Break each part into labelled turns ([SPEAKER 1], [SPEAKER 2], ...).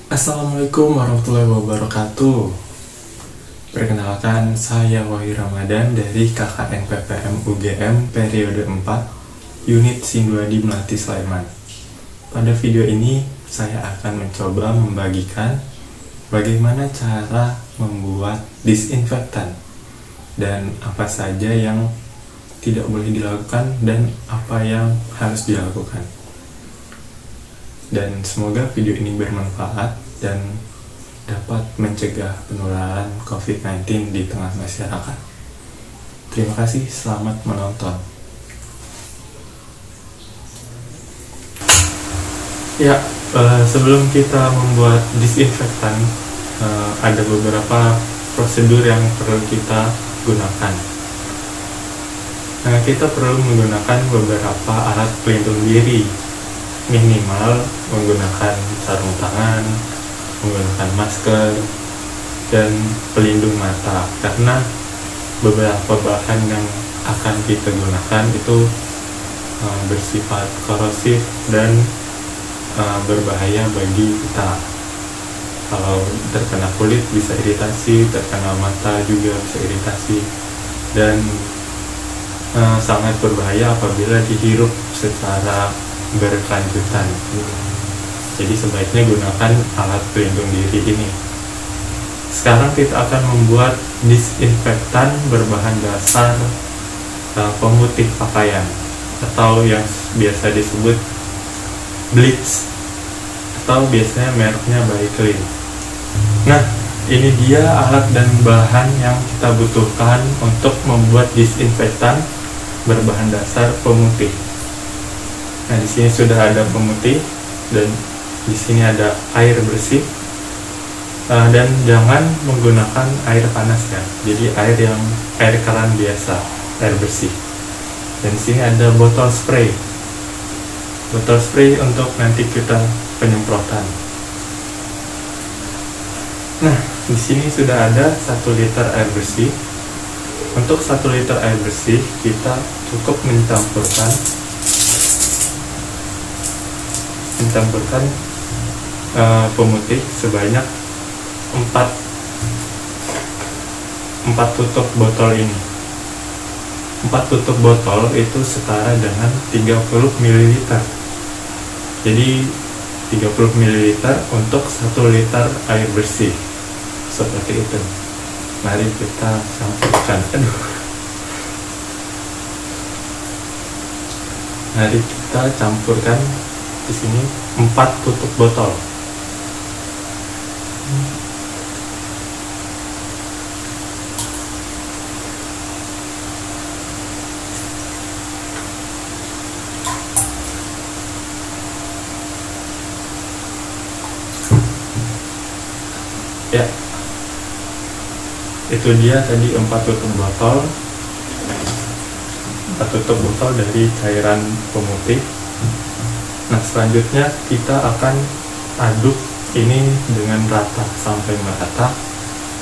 [SPEAKER 1] Assalamualaikum warahmatullahi wabarakatuh. Perkenalkan, saya Wahyu Ramadan dari KKN PPM UGM periode 4 Unit Sinduadi Melati Sleman. Pada video ini saya akan mencoba membagikan bagaimana cara membuat disinfektan dan apa saja yang tidak boleh dilakukan dan apa yang harus dilakukan. Dan semoga video ini bermanfaat dan dapat mencegah penularan COVID-19 di tengah masyarakat. Terima kasih, selamat menonton. Ya, sebelum kita membuat disinfektan, ada beberapa prosedur yang perlu kita gunakan. Kita perlu menggunakan beberapa alat pelindung diri, minimal menggunakan sarung tangan, menggunakan masker, dan pelindung mata, karena beberapa bahan yang akan kita gunakan itu bersifat korosif dan berbahaya bagi kita. Kalau terkena kulit bisa iritasi, terkena mata juga bisa iritasi, dan sangat berbahaya apabila dihirup secara berkelanjutan. Jadi sebaiknya gunakan alat pelindung diri ini. Sekarang kita akan membuat disinfektan berbahan dasar pemutih pakaian atau yang biasa disebut bleach, atau biasanya mereknya By-Clean. Nah, ini dia alat dan bahan yang kita butuhkan untuk membuat disinfektan berbahan dasar pemutih. Nah, di sini sudah ada pemutih dan di sini ada air bersih. Dan jangan menggunakan air panas ya. Jadi air keran biasa, air bersih. Dan di sini ada botol spray. Botol spray untuk nanti kita penyemprotan. Nah, di sini sudah ada 1 liter air bersih. Untuk 1 liter air bersih kita cukup mencampurkan pemutih sebanyak 4 tutup botol ini. 4 tutup botol itu setara dengan 30 ml. Jadi 30 ml untuk 1 liter air bersih. Seperti itu. Mari kita campurkan. Mari kita campurkan di sini 4 tutup botol. Ya, itu dia tadi 4 tutup botol. 4 tutup botol dari cairan pemutih. Nah, selanjutnya kita akan aduk ini dengan rata sampai merata.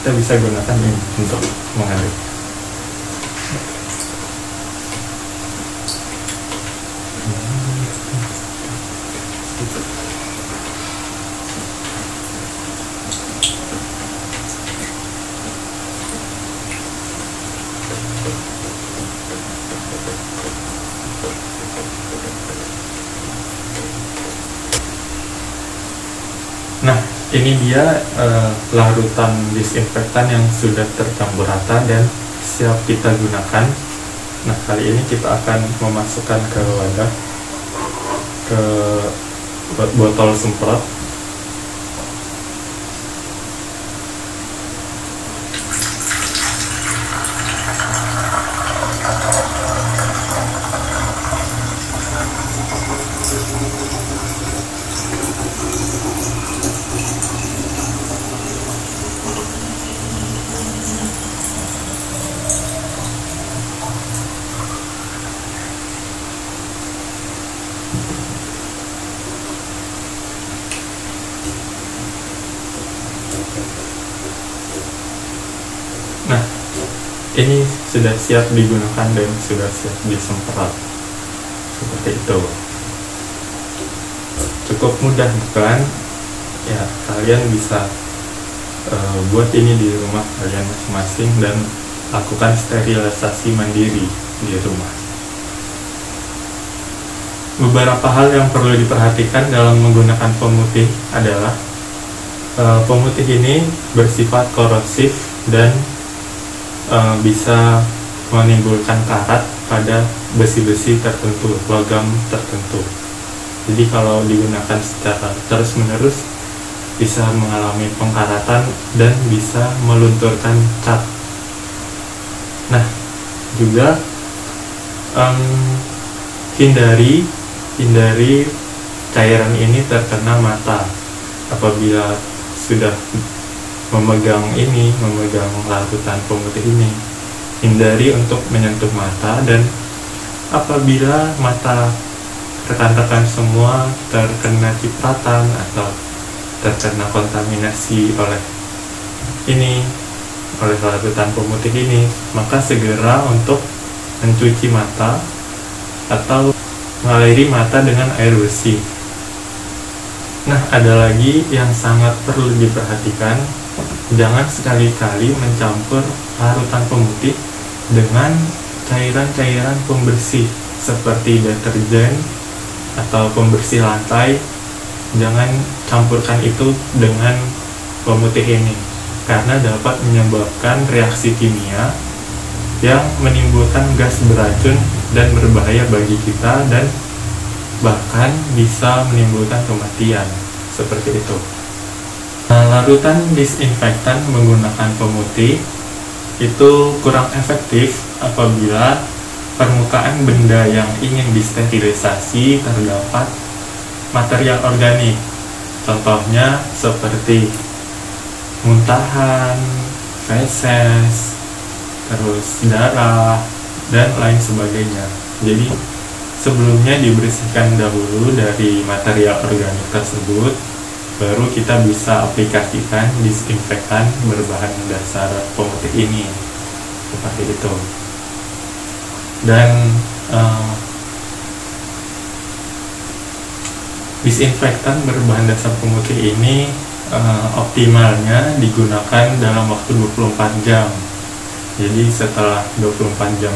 [SPEAKER 1] Kita bisa gunakan ini untuk mengaduk. Nah, ini dia larutan disinfektan yang sudah tercampur rata dan siap kita gunakan. Nah, kali ini kita akan memasukkan ke wadah, ke botol semprot. Nah, ini sudah siap digunakan dan sudah siap disemprot. Seperti itu. Cukup mudah bukan? Ya, kalian bisa buat ini di rumah kalian masing-masing dan lakukan sterilisasi mandiri di rumah. Beberapa hal yang perlu diperhatikan dalam menggunakan pemutih adalah pemutih ini bersifat korosif dan bisa menimbulkan karat pada besi-besi tertentu, logam tertentu. Jadi kalau digunakan secara terus-menerus bisa mengalami pengkaratan dan bisa melunturkan cat. Nah, juga hindari cairan ini terkena mata. Apabila sudah memegang larutan pemutih ini, hindari untuk menyentuh mata, dan apabila mata rekan-rekan semua terkena cipratan atau terkena kontaminasi oleh larutan pemutih ini, maka segera untuk mencuci mata atau mengaliri mata dengan air bersih. Nah, ada lagi yang sangat perlu diperhatikan, jangan sekali-kali mencampur larutan pemutih dengan cairan-cairan pembersih seperti deterjen atau pembersih lantai. Jangan campurkan itu dengan pemutih ini, karena dapat menyebabkan reaksi kimia yang menimbulkan gas beracun dan berbahaya bagi kita, dan bahkan bisa menimbulkan kematian seperti itu. Nah, larutan disinfektan menggunakan pemutih itu kurang efektif apabila permukaan benda yang ingin disterilisasi terdapat material organik, contohnya seperti muntahan, feses, terus darah, dan lain sebagainya. Jadi sebelumnya dibersihkan dahulu dari material organik tersebut, baru kita bisa aplikasikan disinfektan berbahan dasar pemutih ini, seperti itu. Dan disinfektan berbahan dasar pemutih ini optimalnya digunakan dalam waktu 24 jam. Jadi setelah 24 jam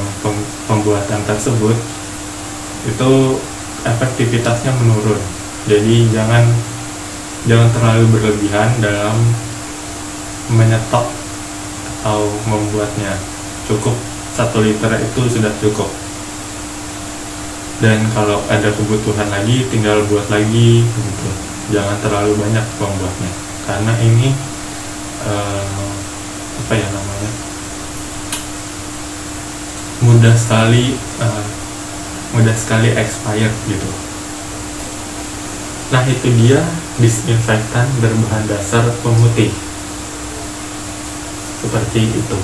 [SPEAKER 1] pembuatan tersebut, itu efektivitasnya menurun. Jadi jangan terlalu berlebihan dalam menyetok atau membuatnya. Cukup 1 liter itu sudah cukup. Dan kalau ada kebutuhan lagi, tinggal buat lagi gitu. Jangan terlalu banyak membuatnya, karena ini mudah sekali expired gitu. Nah, itu dia disinfektan berbahan dasar pemutih, seperti itu.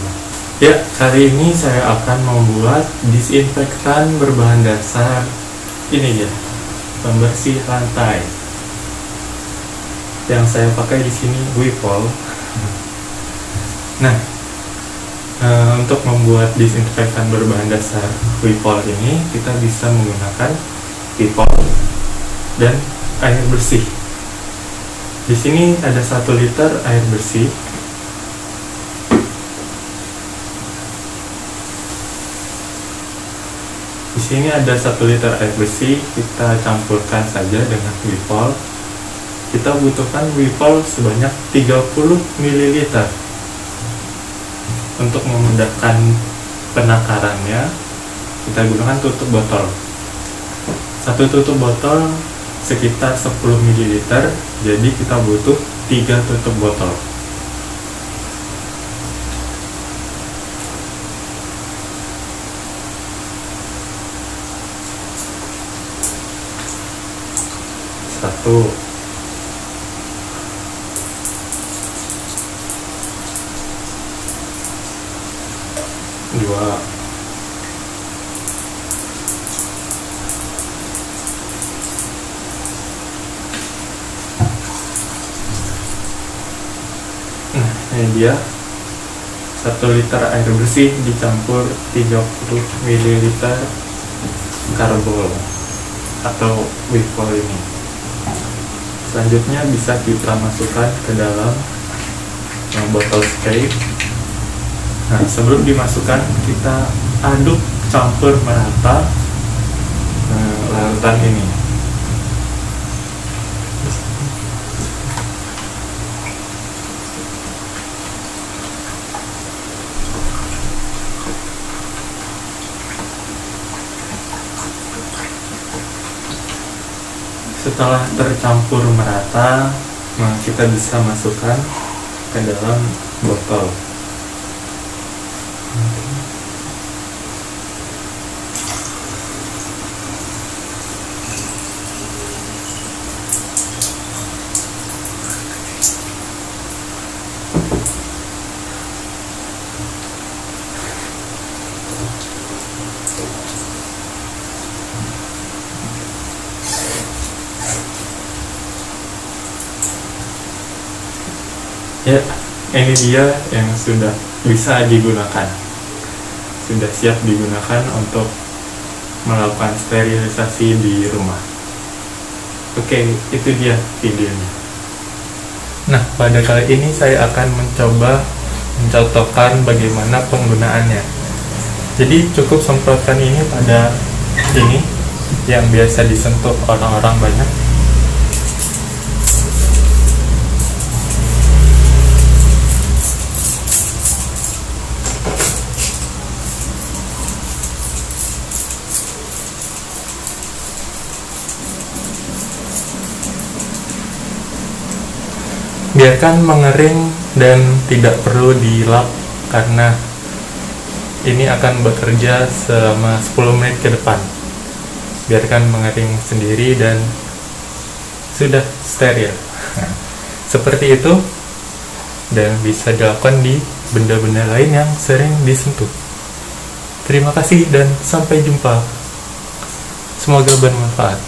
[SPEAKER 1] Ya, kali ini saya akan membuat disinfektan berbahan dasar ini ya, pembersih lantai. Yang saya pakai di sini Wipol. Nah, untuk membuat disinfektan berbahan dasar Wipol ini, kita bisa menggunakan Wipol dan air bersih. Di sini ada 1 liter air bersih. Di sini ada 1 liter air bersih, kita campurkan saja dengan Wipol. Kita butuhkan Wipol sebanyak 30 ml. Untuk memudahkan penakarannya, kita gunakan tutup botol. 1 tutup botol sekitar 10 ml, jadi kita butuh 3 tutup botol. Satu, dua, nah ini dia 1 liter air bersih dicampur 30 ml karbol atau Wipol ini. Selanjutnya bisa kita masukkan ke dalam botol spray. Nah, sebelum dimasukkan kita aduk campur merata larutan ini. Setelah tercampur merata, kita bisa masukkan ke dalam botol. Ya, ini dia yang sudah bisa digunakan. Sudah siap digunakan untuk melakukan sterilisasi di rumah. Oke, itu dia videonya. Nah, pada kali ini saya akan mencoba mencontohkan bagaimana penggunaannya. Jadi cukup semprotkan ini pada ini yang biasa disentuh orang-orang banyak. Biarkan mengering dan tidak perlu dilap karena ini akan bekerja selama 10 menit ke depan. Biarkan mengering sendiri dan sudah steril. Seperti itu, dan bisa dilakukan di benda-benda lain yang sering disentuh. Terima kasih dan sampai jumpa. Semoga bermanfaat.